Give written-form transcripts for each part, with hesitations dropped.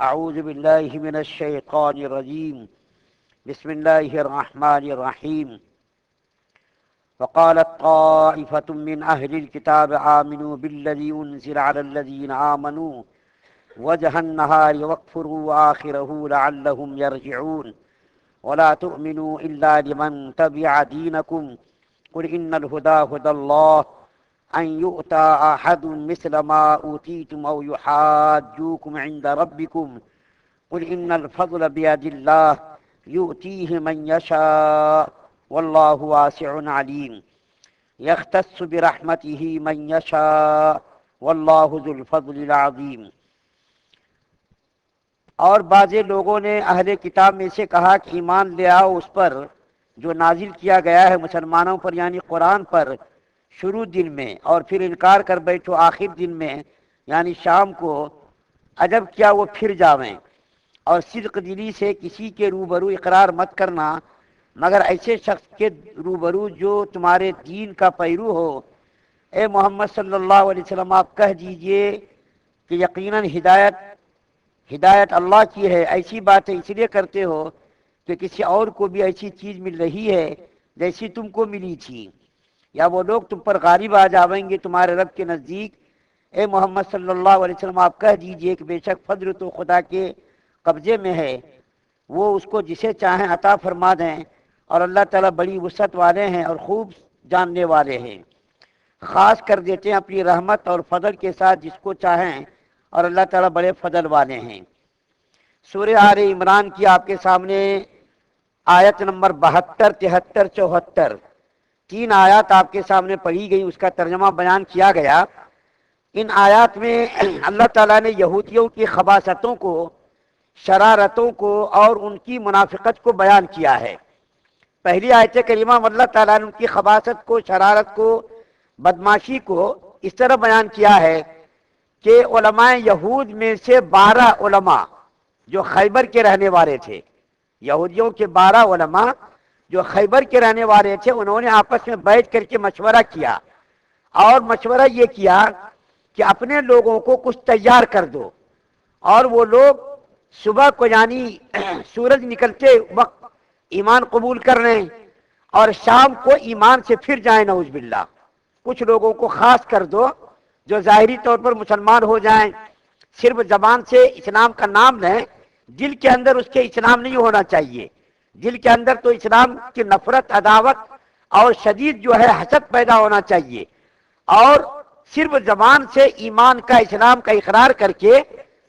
اعوذ باللہ من الشیطان الرجیم بسم اللہ الرحمن الرحیم وقالت طائفة من أهل الكتاب آمنوا بالذي أنزل على الذين آمنوا وجه النهار واكفروا آخره لعلهم يرجعون ولا تؤمنوا إلا لمن تبع دينكم قل إن الهدى هدى الله أن يؤتى أحد مثل ما أوتيتم أو يحاجوكم عند ربكم قل إن الفضل بيد الله يؤتيه من يشاء والله واسع عليم يختص برحمته من يشاء والله ذو الفضل العظيم۔ اور بعض لوگوں نے اہل کتاب میں سے کہا کہ ایمان لے آؤ اس پر جو نازل کیا گیا ہے مسلمانوں پر یعنی قرآن پر شروع دن میں، اور پھر انکار کر بیٹھو آخر دن میں یعنی شام کو، عجب کیا وہ پھر جاویں۔ اور صدق دلی سے کسی کے روبرو اقرار مت کرنا مگر ایسے شخص کے روبرو جو تمہارے دین کا پیرو ہو۔ اے محمد صلی اللہ علیہ وسلم آپ کہہ دیجئے کہ یقیناً ہدایت اللہ کی ہے، ایسی باتیں اس لیے کرتے ہو کہ کسی اور کو بھی ایسی چیز مل رہی ہے جیسی تم کو ملی تھی، یا وہ لوگ تم پر غالب آ جاویں گے تمہارے رب کے نزدیک۔ اے محمد صلی اللہ علیہ وسلم آپ کہہ دیجئے کہ بے شک فضل تو خدا کے قبضے میں ہے، وہ اس کو جسے چاہیں عطا فرما دیں، اور اللہ تعالیٰ بڑی وسعت والے ہیں اور خوب جاننے والے ہیں۔ خاص کر دیتے ہیں اپنی رحمت اور فضل کے ساتھ جس کو چاہیں، اور اللہ تعالیٰ بڑے فضل والے ہیں۔ سورہ آل عمران کی آپ کے سامنے آیت نمبر 72، 73، 74 تین آیات آپ کے سامنے پڑھی گئی، اس کا ترجمہ بیان کیا گیا۔ ان آیات میں اللہ تعالیٰ نے یہودیوں کی خباثتوں کو، شرارتوں کو اور ان کی منافقت کو بیان کیا ہے۔ پہلی آیت کریمہ میں اللہ تعالیٰ نے ان کی خباثت کو، شرارت کو، بدماشی کو اس طرح بیان کیا ہے کہ علماء یہود میں سے 12 علماء جو خیبر کے رہنے والے تھے، یہودیوں کے 12 علماء جو خیبر کے رہنے والے تھے، انہوں نے آپس میں بیٹھ کر کے مشورہ کیا، اور مشورہ یہ کیا کہ اپنے لوگوں کو کچھ تیار کر دو، اور وہ لوگ صبح کو یعنی سورج نکلتے وقت ایمان قبول کر لیں، اور شام کو ایمان سے پھر جائیں نعوذ باللہ۔ کچھ لوگوں کو خاص کر دو جو ظاہری طور پر مسلمان ہو جائیں، صرف زبان سے اسلام کا نام لیں، دل کے اندر اس کے اسلام نہیں ہونا چاہیے، دل کے اندر تو اسلام کی نفرت، عداوت اور شدید جو ہے حسد پیدا ہونا چاہیے، اور صرف زبان سے ایمان کا، اسلام کا اقرار کر کے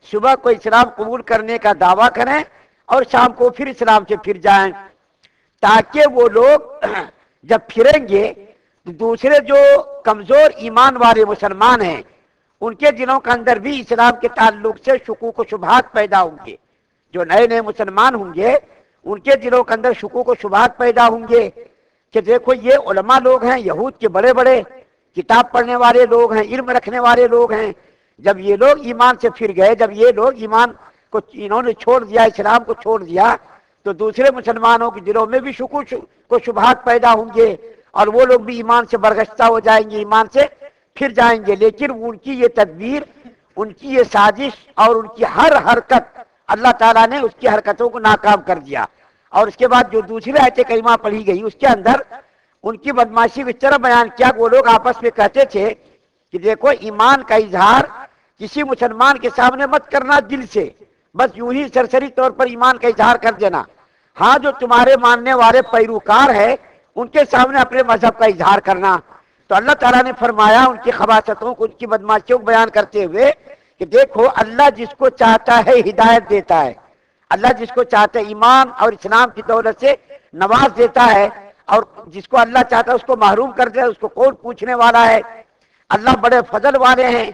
صبح کو اسلام قبول کرنے کا دعویٰ کریں اور شام کو پھر اسلام سے پھر جائیں، تاکہ وہ لوگ جب پھریں گے تو دوسرے جو کمزور ایمان والے مسلمان ہیں ان کے دلوں کے اندر بھی اسلام کے تعلق سے شکوک و شبہات پیدا ہوں گے۔ جو نئے نئے مسلمان ہوں گے ان کے دلوں کے اندر شکوک و شبہات پیدا ہوں گے کہ دیکھو یہ علماء لوگ ہیں، یہود کے بڑے بڑے کتاب پڑھنے والے لوگ ہیں، علم رکھنے والے لوگ ہیں، جب یہ لوگ ایمان سے پھر گئے، جب یہ لوگ ایمان کو انہوں نے چھوڑ دیا، اسلام کو چھوڑ دیا، تو دوسرے مسلمانوں کے دلوں میں بھی شکوک و شبہات پیدا ہوں گے، اور وہ لوگ بھی ایمان سے برگشتہ ہو جائیں گے، ایمان سے پھر جائیں گے۔ لیکن ان کی یہ تدبیر، ان کی یہ سازش اور ان کی ہر حرکت اللہ تعالیٰ نے اس کی حرکتوں کو ناکام کر دیا۔ اور اس کے بعد جو دوسری آیت کریمہ پڑھی گئی اس کے اندر ان کی بدماشی اس طرح بیان کیا کہ وہ لوگ آپس میں کہتے تھے کہ دیکھو ایمان کا اظہار کسی مسلمان کے سامنے مت کرنا دل سے، بس یوں ہی سرسری طور پر ایمان کا اظہار کر دینا، ہاں جو تمہارے ماننے والے پیروکار ہیں ان کے سامنے اپنے مذہب کا اظہار کرنا۔ تو اللہ تعالیٰ نے فرمایا ان کی خباثتوں کو، ان کی بدماشیوں کو بیان کرتے ہوئے کہ دیکھو اللہ جس کو چاہتا ہے ہدایت دیتا ہے، اللہ جس کو چاہتا ہے ایمان اور اسلام کی دولت سے نواز دیتا ہے، اور جس کو اللہ چاہتا ہے اس کو محروم کر دے، اس کو کون پوچھنے والا ہے۔ اللہ بڑے فضل والے ہیں،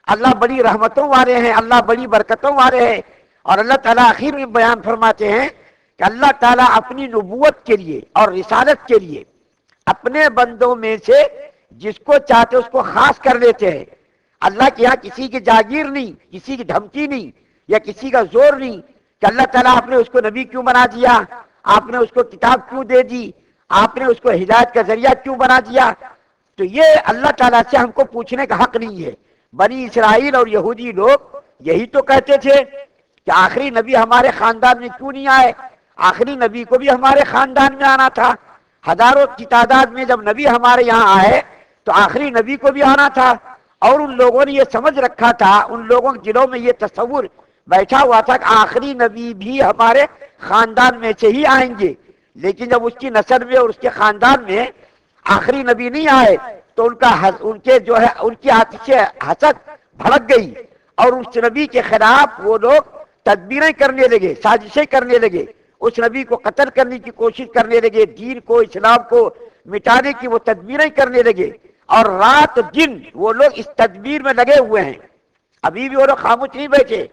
اللہ بڑی رحمتوں والے ہیں، اللہ بڑی برکتوں والے ہیں۔ اور اللہ تعالیٰ آخر میں بیان فرماتے ہیں کہ اللہ تعالیٰ اپنی نبوت کے لیے اور رسالت کے لیے اپنے بندوں میں سے جس کو چاہتے اس کو خاص کر لیتے ہیں۔ اللہ کے یہاں کسی کی جاگیر نہیں، کسی کی دھمکی نہیں، یا کسی کا زور نہیں کہ اللہ تعالیٰ آپ نے اس کو نبی کیوں بنا دیا، آپ نے اس کو کتاب کیوں دے دی، آپ نے اس کو ہدایت کا ذریعہ کیوں بنا دیا۔ تو یہ اللہ تعالیٰ سے ہم کو پوچھنے کا حق نہیں ہے۔ بنی اسرائیل اور یہودی لوگ یہی تو کہتے تھے کہ کہ آخری نبی ہمارے خاندان میں کیوں نہیں آئے؟ آخری نبی کو بھی ہمارے خاندان میں آنا تھا، ہزاروں کی تعداد میں جب نبی ہمارے یہاں آئے تو آخری نبی کو بھی آنا تھا۔ اور ان لوگوں نے یہ سمجھ رکھا تھا، ان لوگوں کے دلوں میں یہ تصور بیٹھا ہوا تھا کہ آخری نبی بھی ہمارے خاندان میں سے ہی آئیں گے، لیکن جب اس کی نسل میں اور اس کے خاندان میں آخری نبی نہیں آئے تو ان کی آتش حسد بھڑک گئی، اور اس نبی کے خلاف وہ لوگ تدبیریں کرنے لگے، سازشیں کرنے لگے، اس نبی کو قتل کرنے کی کوشش کرنے لگے، دین کو، اسلام کو مٹانے کی وہ تدبیریں کرنے لگے، اور رات دن وہ لوگ اس تدبیر میں لگے ہوئے ہیں۔ ابھی بھی وہ لوگ خاموش نہیں بیٹھے،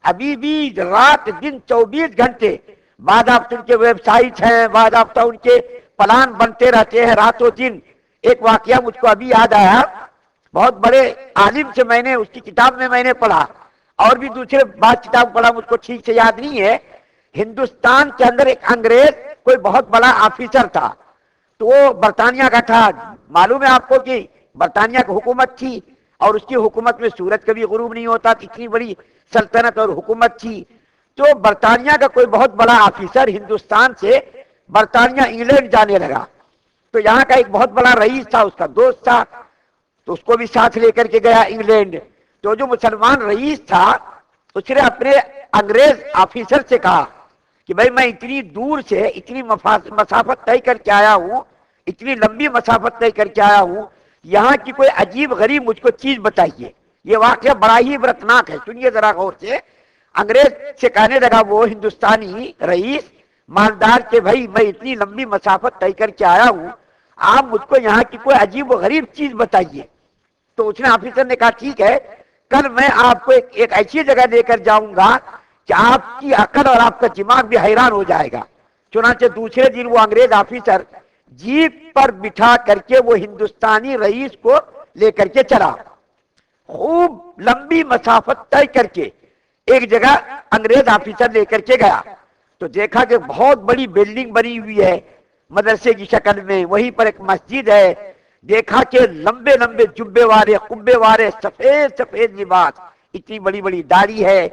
ابھی بھی رات دن 24 گھنٹے بعد آپ ان کے ویب سائٹ ہیں، بعد آپ ان کے پلان بنتے رہتے ہیں راتوں دن۔ ایک واقعہ مجھ کو ابھی یاد آیا، بہت بڑے عالم سے میں نے اس کی کتاب میں نے پڑھا، اور بھی دوسرے بات کتاب پڑھا، مجھ کو ٹھیک سے یاد نہیں ہے۔ ہندوستان کے اندر ایک انگریز کوئی بہت بڑا آفیسر تھا، تو وہ برطانیہ کا تھا۔ معلوم ہے آپ کو کہ برطانیہ کی حکومت تھی، اور اس کی حکومت میں سورج کبھی غروب نہیں ہوتا، اتنی بڑی سلطنت اور حکومت تھی۔ تو برطانیہ کا کوئی بہت بڑا آفیسر ہندوستان سے برطانیہ انگلینڈ جانے لگا، تو یہاں کا ایک بہت بڑا رئیس تھا، اس کا دوست تھا، تو اس کو بھی ساتھ لے کر کے گیا انگلینڈ۔ تو جو مسلمان رئیس تھا اس نے اپنے انگریز آفیسر سے کہا کہ بھائی میں اتنی دور سے اتنی مسافت طے کر کے آیا ہوں، اتنی لمبی مسافت طے کر کے آیا ہوں، یہاں کی کوئی عجیب غریب مجھ کو چیز بتائیے۔ یہ واقعہ بڑا ہی عبرتناک ہے، سنیے ذرا غور سے۔ انگریز سے کہنے لگا وہ ہندوستانی رئیس مالدار کہ بھائی میں اتنی لمبی مسافت طے کر کے آیا ہوں، آپ مجھ کو یہاں کی کوئی عجیب و غریب چیز بتائیے۔ تو اس نے آفیسر نے کہا ٹھیک ہے، کل میں آپ کو ایک ایسی جگہ لے کر جاؤں گا کہ آپ کی عقل اور آپ کا دماغ بھی حیران ہو جائے گا۔ چنانچہ دوسرے دن وہ انگریز آفیسر جیپ پر بٹھا کر کے وہ ہندوستانی رئیس کو لے کر کے چلا، خوب لمبی مسافت طے کر کے ایک جگہ انگریز آفیسر لے کر کے گیا، تو دیکھا کہ بہت بڑی بلڈنگ بنی ہوئی ہے مدرسے کی شکل میں، وہیں پر ایک مسجد ہے۔ دیکھا کہ لمبے لمبے جبے والے، قبے والے، سفید سفید لباس، اتنی بڑی بڑی داڑھی ہے،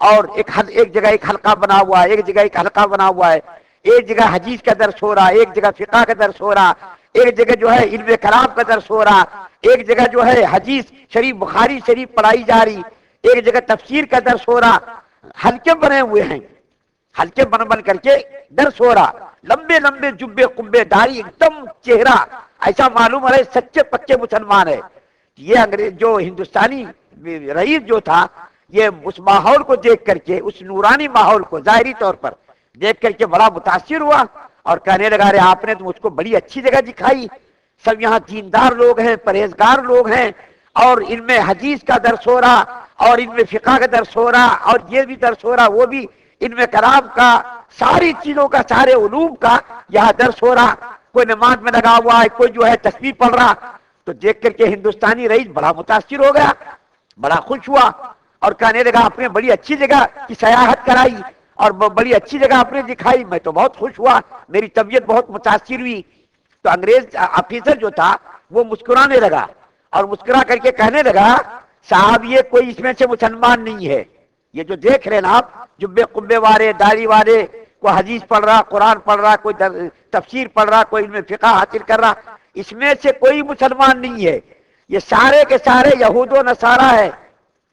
اور ایک جگہ ایک حلقہ بنا ہوا ہے، ایک جگہ ایک حلقہ بنا ہوا ہے، ایک جگہ حدیث کا درس ہو رہا، ایک جگہ فقہ کا درس ہو رہا، ایک جگہ جو ہے علم کلام کا درس ہو رہا، ایک جگہ جو ہے حدیث شریف بخاری شریف پڑھائی جا رہی، ایک جگہ تفسیر کا درس ہو رہا۔ حلقے بنے ہوئے ہیں، حلقے بن کر کے درس ہو رہا، لمبے لمبے جبے قبے، داڑھی، ایک دم چہرہ ایسا معلوم ہو رہا ہے سچے پکے مسلمان ہے۔ یہ انگریز جو ہندوستانی رئیس جو تھا، یہ اس ماحول کو دیکھ کر کے، اس نورانی ماحول کو ظاہری طور پر دیکھ کر کے بڑا متاثر ہوا، اور کہنے لگا رہے آپ نے تو مجھ کو بڑی اچھی جگہ دکھائی، سب یہاں دیندار لوگ ہیں، پرہیزگار لوگ ہیں، اور ان میں حدیث کا درس ہو رہا، اور ان میں فقہ کا درس ہو رہا، اور یہ بھی درس ہو رہا، وہ بھی ان میں کلام کا، ساری چیزوں کا، سارے علوم کا یہاں درس ہو رہا، کوئی نماز میں لگا ہوا ہے، کوئی جو ہے تسبیح پڑھ رہا۔ تو دیکھ کر کے ہندوستانی رئیس بڑا متاثر ہو گیا، بڑا خوش ہوا، اور کہنے لگا آپ نے بڑی اچھی جگہ کی سیاحت کرائی، اور بڑی اچھی جگہ آپ نے دکھائی، میں تو بہت خوش ہوا، میری طبیعت بہت متاثر ہوئی۔ تو انگریز آفیسر جو تھا وہ مسکرانے لگا، اور مسکرا کر کے کہنے لگا صاحب یہ کوئی اس میں سے مسلمان نہیں ہے، یہ جو دیکھ رہے نا آپ، جبے قبے والے، داڑھی والے، کوئی حدیث پڑھ رہا، قرآن پڑھ رہا، کوئی تفسیر پڑھ رہا، کوئی علم فقہ حاصل کر رہا، اس میں سے کوئی مسلمان نہیں ہے، یہ سارے کے سارے یہود و نصارہ ہے۔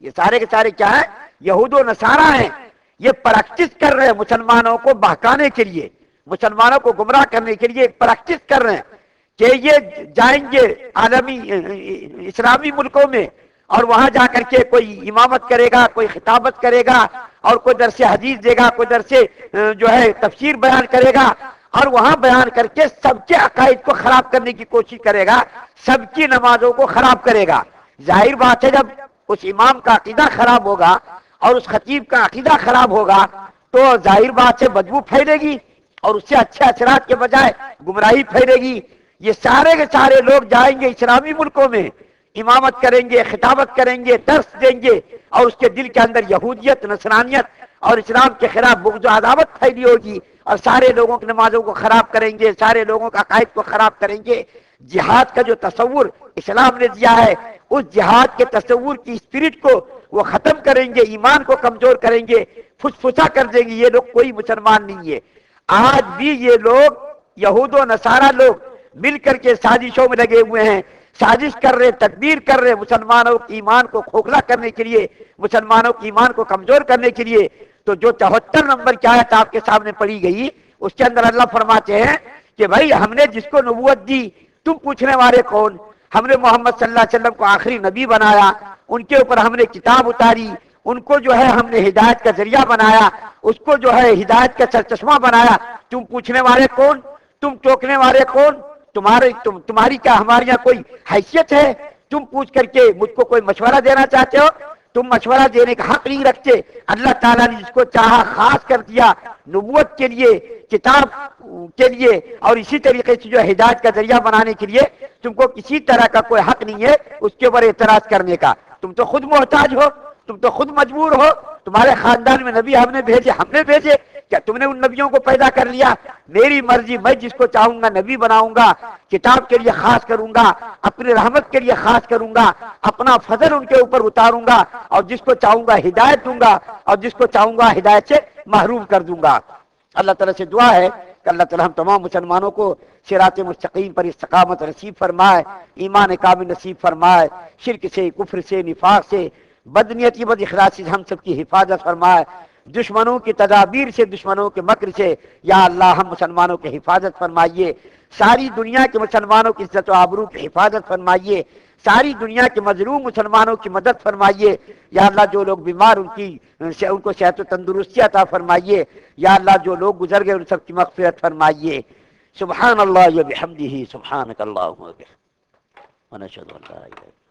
یہ سارے کے سارے کیا ہیں؟ یہود و نصارہ ہیں۔ یہ پریکٹس کر رہے ہیں مسلمانوں کو بہکانے کے لیے، مسلمانوں کو گمراہ کرنے کے لیے ایک پریکٹس کر رہے ہیں کہ یہ جائیں گے عالمی اسلامی ملکوں میں، اور وہاں جا کر کے کوئی امامت کرے گا، کوئی خطابت کرے گا، اور کوئی درس حدیث دے گا، کوئی درس جو ہے تفسیر بیان کرے گا، اور وہاں بیان کر کے سب کے عقائد کو خراب کرنے کی کوشش کرے گا، سب کی نمازوں کو خراب کرے گا۔ ظاہر بات ہے جب اس امام کا عقیدہ خراب ہوگا اور اس خطیب کا عقیدہ خراب ہوگا تو ظاہر بات سے بدبو پھیلے گی، اور اس سے اچھے اثرات کے بجائے گمراہی پھیلے گی۔ یہ سارے کے سارے لوگ جائیں گے اسلامی ملکوں میں، امامت کریں گے، خطابت کریں گے، درس دیں گے، اور اس کے دل کے اندر یہودیت، نصرانیت اور اسلام کے خلاف بغض و عداوت پھیلی ہوگی، اور سارے لوگوں کی نمازوں کو خراب کریں گے، سارے لوگوں کا عقائد کو خراب کریں گے۔ جہاد کا جو تصور اسلام نے دیا ہے، اس جہاد کے تصور کی اسپرٹ کو وہ ختم کریں گے، ایمان کو کمزور کریں گے، پھسپھسا کر دیں گے، یہ لوگ کوئی مسلمان نہیں ہے۔ آج بھی یہ لوگ یہود و نصارہ لوگ مل کر کے سازشوں میں لگے ہوئے ہیں، سازش کر رہے، تدبیر کر رہے مسلمانوں کے ایمان کو کھوکھلا کرنے کے لیے، مسلمانوں کے ایمان کو کمزور کرنے کے لیے۔ تو جو 74 نمبر کی آیت آپ کے سامنے پڑھی گئی، اس کے اندر اللہ فرماتے ہیں کہ بھائی ہم نے جس کو نبوت دی، تم پوچھنے والے کون؟ ہم نے محمد صلی اللہ علیہ وسلم کو آخری نبی بنایا، ان کے اوپر ہم نے کتاب اتاری، ان کو جو ہے ہم نے ہدایت کا ذریعہ بنایا، اس کو جو ہے ہدایت کا سرچشمہ بنایا، تم پوچھنے والے کون؟ تم ٹوکنے والے کون؟ تمہاری کیا ہمارے یہاں کوئی حیثیت ہے؟ تم پوچھ کر کے مجھ کو کوئی مشورہ دینا چاہتے ہو؟ تم مشورہ دینے کا حق نہیں رکھتے۔ اللہ تعالیٰ نے جس کو چاہا خاص کر دیا نبوت کے لیے، کتاب کے لیے، اور اسی طریقے سے جو ہدایت کا ذریعہ بنانے کے لیے، تم کو کسی طرح کا کوئی حق نہیں ہے اس کے اوپر اعتراض کرنے کا۔ تم تو خود محتاج ہو، تم تو خود مجبور ہو، تمہارے خاندان میں نبی ہم نے بھیجے، کیا تم نے ان نبیوں کو پیدا کر لیا؟ میری مرضی، میں جس کو چاہوں گا نبی بناؤں گا، کتاب کے لیے خاص کروں گا، اپنی رحمت کے لیے خاص کروں گا، اپنا فضل ان کے اوپر اتاروں گا، اور جس کو چاہوں گا ہدایت دوں گا، اور جس کو چاہوں گا ہدایت سے محروم کر دوں گا۔ اللہ تعالیٰ سے دعا ہے کہ اللہ تعالیٰ ہم تمام مسلمانوں کو صراط مستقیم پر استقامت نصیب فرمائے، ایمان کامل نصیب فرمائے، شرک سے، کفر سے، نفاق سے، بدنیتی، بد اخلاصی سے ہم سب کی حفاظت فرمائے، دشمنوں کی تدابیر سے، دشمنوں کے مکر سے یا اللہ ہم مسلمانوں کی حفاظت فرمائیے، ساری دنیا کے مسلمانوں کی عزت و آبرو کی حفاظت فرمائیے، ساری دنیا کے مظلوم مسلمانوں کی مدد فرمائیے، یا اللہ جو لوگ بیمار ان کو صحت و تندرستی عطا فرمائیے، یا اللہ جو لوگ گزر گئے ان سب کی مغفرت فرمائیے۔ سبحان اللہ و بحمدہ، سبحانک اللہم و بحمدک، ونشہد ان لا الہ الا انت۔